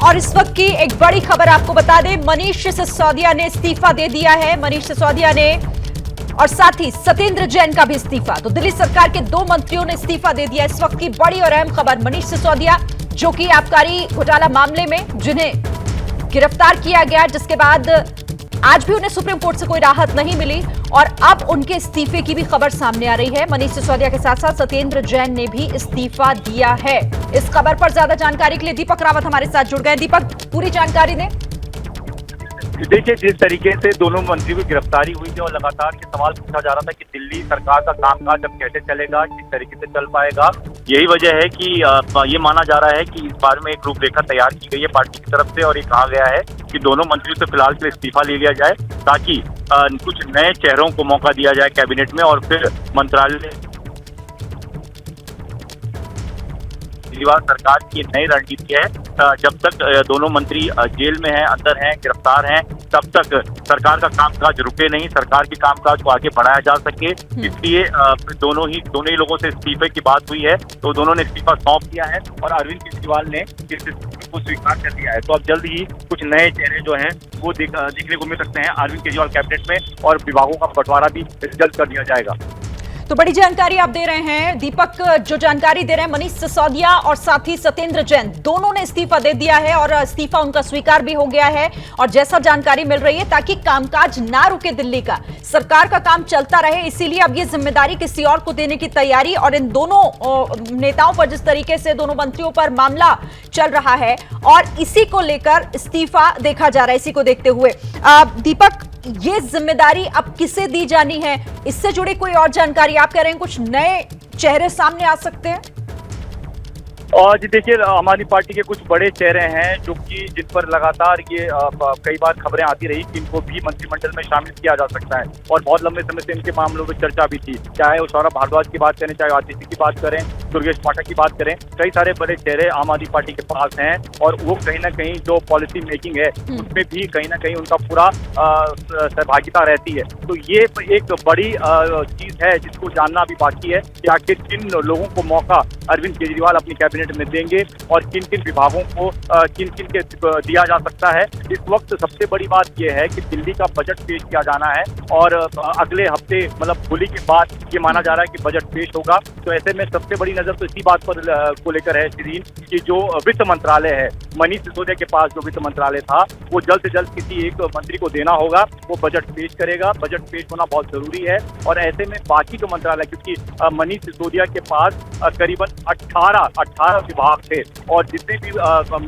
और इस वक्त की एक बड़ी खबर आपको बता दें, मनीष सिसोदिया ने इस्तीफा दे दिया है। मनीष सिसोदिया ने और साथ ही सत्येंद्र जैन का भी इस्तीफा। तो दिल्ली सरकार के 2 मंत्रियों ने इस्तीफा दे दिया। इस वक्त की बड़ी और अहम खबर, मनीष सिसोदिया जो कि आबकारी घोटाला मामले में जिन्हें गिरफ्तार किया गया, जिसके बाद आज भी उन्हें सुप्रीम कोर्ट से कोई राहत नहीं मिली और अब उनके इस्तीफे की भी खबर सामने आ रही है। मनीष सिसोदिया के साथ साथ सत्येंद्र जैन ने भी इस्तीफा दिया है। इस खबर पर ज्यादा जानकारी के लिए दीपक रावत हमारे साथ जुड़ गए। दीपक, पूरी जानकारी दें। देखिए, जिस तरीके से दोनों मंत्रियों की गिरफ्तारी हुई थी और लगातार ये सवाल पूछा जा रहा था कि दिल्ली सरकार का कामकाज अब कैसे चलेगा, किस तरीके से चल पाएगा, यही वजह है कि ये माना जा रहा है कि इस बारे में एक रूपरेखा तैयार की गई है पार्टी की तरफ से और ये कहा गया है कि दोनों मंत्रियों से फिलहाल के लिए इस्तीफा ले लिया जाए ताकि कुछ नए चेहरों को मौका दिया जाए कैबिनेट में और फिर मंत्रालय केजरीवाल सरकार की नई रणनीति है। जब तक दोनों मंत्री जेल में हैं, अंदर हैं, गिरफ्तार हैं, तब तक सरकार का कामकाज रुके नहीं, सरकार के कामकाज को आगे बढ़ाया जा सके। इसलिए दोनों ही लोगों से इस्तीफे की बात हुई है, तो दोनों ने इस्तीफा सौंप दिया है और अरविंद केजरीवाल ने इस इस्तीफे को स्वीकार कर लिया है। तो अब जल्द ही कुछ नए चेहरे जो हैं वो देखने को मिल सकते हैं अरविंद केजरीवाल कैबिनेट में और विभागों का बंटवारा भी जल्द कर दिया जाएगा। तो बड़ी जानकारी आप दे रहे हैं दीपक। जो जानकारी दे रहे हैं, मनीष सिसोदिया और साथ ही सत्येंद्र जैन दोनों ने इस्तीफा दे दिया है और इस्तीफा उनका स्वीकार भी हो गया है। और जैसा जानकारी मिल रही है, ताकि कामकाज ना रुके दिल्ली का, सरकार का काम चलता रहे, इसीलिए अब ये जिम्मेदारी किसी और को देने की तैयारी। और इन दोनों नेताओं पर, जिस तरीके से दोनों मंत्रियों पर मामला चल रहा है और इसी को लेकर इस्तीफा देखा जा रहा है, इसी को देखते हुए दीपक, ये जिम्मेदारी अब किसे दी जानी है, इससे जुड़ी कोई और जानकारी? आप कह रहे हैं कुछ नए चेहरे सामने आ सकते हैं। और जी देखिए, हमारी आदमी पार्टी के कुछ बड़े चेहरे हैं जो कि जिन पर लगातार ये कई बार खबरें आती रही कि इनको भी मंत्रिमंडल में शामिल किया जा सकता है और बहुत लंबे समय से इनके मामलों में चर्चा भी थी। चाहे वो सौरभ भारद्वाज की बात करें, चाहे आतिशी की बात करें, दुर्गेश पाठक की बात करें, कई सारे बड़े चेहरे आम आदमी पार्टी के पास हैं और वो कहीं ना कहीं जो पॉलिसी मेकिंग है उसमें भी कहीं ना कहीं उनका पूरा सहभागिता रहती है। तो ये एक बड़ी चीज है जिसको जानना अभी बाकी है कि आखिर किन लोगों को मौका अरविंद केजरीवाल अपनी कैबिनेट में देंगे और किन किन विभागों को किन किन के दिया जा सकता है। इस वक्त सबसे बड़ी बात यह है कि दिल्ली का बजट पेश किया जाना है और अगले हफ्ते मतलब होली के बाद ये माना जा रहा है कि बजट पेश होगा। तो ऐसे में सबसे बड़ी नजर तो इसी बात पर को लेकर है शिरीन कि जो वित्त मंत्रालय है, मनीष सिसोदिया के पास जो वित्त मंत्रालय था, वो जल्द से जल्द किसी एक मंत्री को देना होगा। वो बजट पेश करेगा, बजट पेश होना बहुत जरूरी है। और ऐसे में बाकी जो मंत्रालय, क्योंकि मनीष सिसोदिया के पास करीबन 18 विभाग थे और जितने भी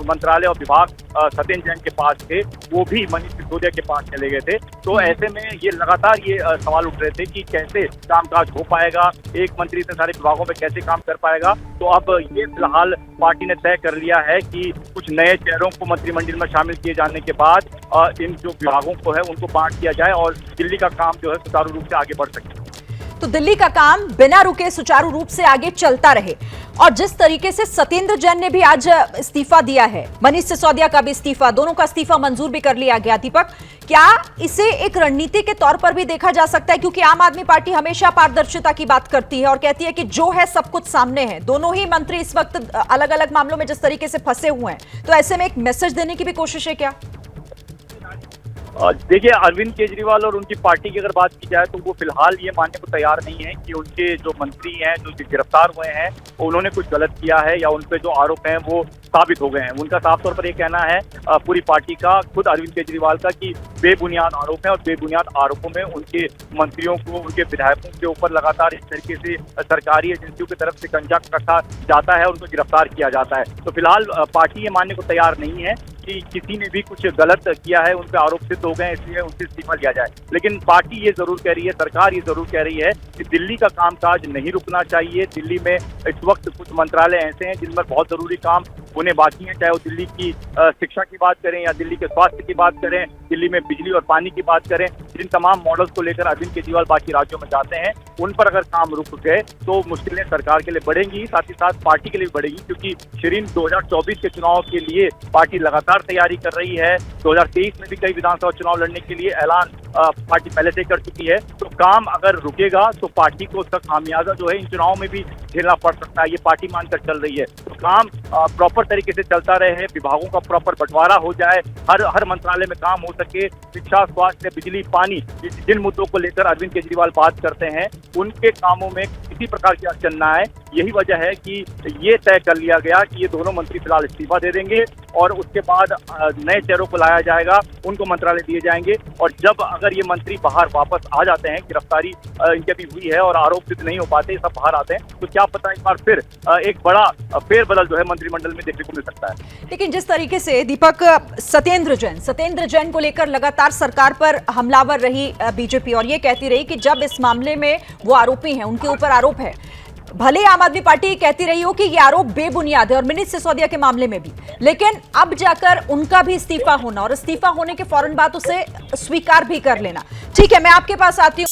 मंत्रालय और विभाग सत्येंद्र जैन के पास थे वो भी मनीष सिसोदिया के पास चले गए थे। तो ऐसे में ये लगातार ये सवाल उठ रहे थे कि कैसे कामकाज हो पाएगा, एक मंत्री इतने सारे विभागों में कैसे काम कर पाएगा। तो अब ये फिलहाल पार्टी ने तय कर लिया है कि कुछ नए चेहरों को मंत्रिमंडल में शामिल किए जाने के बाद इन जो विभागों को है उनको बांट दिया जाए और दिल्ली का काम जो है सुचारू रूप से आगे बढ़ सके। तो दिल्ली का काम बिना रुके सुचारू रूप से आगे चलता रहे। और जिस तरीके से सत्येंद्र जैन ने भी आज इस्तीफा दिया है, मनीष सिसोदिया का भी इस्तीफा, दोनों का इस्तीफा मंजूर भी कर लिया गया। दीपक, क्या इसे एक रणनीति के तौर पर भी देखा जा सकता है? क्योंकि आम आदमी पार्टी हमेशा पारदर्शिता की बात करती है और कहती है कि जो है सब कुछ सामने है। दोनों ही मंत्री इस वक्त अलग अलग मामलों में जिस तरीके से फंसे हुए हैं, तो ऐसे में एक मैसेज देने की भी कोशिश है क्या? देखिए, अरविंद केजरीवाल और उनकी पार्टी की अगर बात की जाए तो वो फिलहाल ये मानने को तैयार नहीं है कि उनके जो मंत्री हैं, जो गिरफ्तार हुए हैं, उन्होंने कुछ गलत किया है या उन पे जो आरोप हैं वो साबित हो गए हैं। उनका साफ तौर पर ये कहना है पूरी पार्टी का, खुद अरविंद केजरीवाल का, कि बेबुनियाद आरोप है और बेबुनियाद आरोपों में उनके मंत्रियों को, उनके विधायकों के ऊपर लगातार इस तरीके से सरकारी एजेंसियों की तरफ से कंजा कसा जाता है, उनको गिरफ्तार किया जाता है। तो फिलहाल पार्टी ये मानने को तैयार नहीं है कि किसी ने भी कुछ गलत किया है, उन पे आरोप सिद्ध हो गए, इसलिए उनसे इस्तीफा लिया जाए। लेकिन पार्टी ये जरूर कह रही है, सरकार ये जरूर कह रही है कि दिल्ली का कामकाज नहीं रुकना चाहिए। दिल्ली में इस वक्त कुछ मंत्रालय ऐसे हैं जिन पर बहुत जरूरी काम होने बाकी हैं, चाहे वो दिल्ली की शिक्षा की बात करें या दिल्ली के स्वास्थ्य की बात करें, दिल्ली में बिजली और पानी की बात करें। जिन तमाम मॉडल्स को लेकर अरविंद केजरीवाल बाकी राज्यों में जाते हैं, उन पर अगर काम रुक गए तो मुश्किलें सरकार के लिए बढ़ेंगी, साथ ही साथ पार्टी के लिए बढ़ेगी। क्योंकि शिरीन 2024 के चुनाव के लिए पार्टी लगातार तैयारी कर रही है। 2023 में भी कई विधानसभा चुनाव लड़ने के लिए ऐलान पार्टी पहले से कर चुकी है। तो काम अगर रुकेगा तो पार्टी को उसका खामियाजा जो है इन चुनावों में भी झेलना पड़ सकता है, ये पार्टी मानकर चल रही है। तो काम प्रॉपर प्रॉपर तरीके से चलता रहे, विभागों का प्रॉपर बंटवारा हो जाए, हर मंत्रालय में काम हो सके, शिक्षा, स्वास्थ्य, बिजली, पानी, जिन मुद्दों को लेकर अरविंद केजरीवाल बात करते हैं उनके कामों में किसी प्रकार की अड़चन न आए। यही वजह है कि ये तय कर लिया गया कि ये दोनों मंत्री फिलहाल इस्तीफा दे देंगे और उसके बाद नए चेहरों को लाया जाएगा, उनको मंत्रालय दिए जाएंगे। और जब अगर ये मंत्री बाहर वापस आ जाते हैं, गिरफ्तारी इनकी भी हुई है और आरोप सिद्ध नहीं हो पाते, सब बाहर आते हैं, तो क्या पता एक बार फिर एक बड़ा फेरबदल जो है मंत्रिमंडल में देखने को मिल सकता है। लेकिन जिस तरीके से दीपक सत्येंद्र जैन को लेकर लगातार सरकार पर हमलावर रही बीजेपी और ये कहती रही कि जब इस मामले में वो आरोपी हैं, उनके ऊपर आरोप है, भले आम आदमी पार्टी कहती रही हो कि ये आरोप बेबुनियाद है और मनीष सिसोदिया के मामले में भी, लेकिन अब जाकर उनका भी इस्तीफा होना और इस्तीफा होने के फौरन बाद उसे स्वीकार भी कर लेना। ठीक है, मैं आपके पास आती हूँ।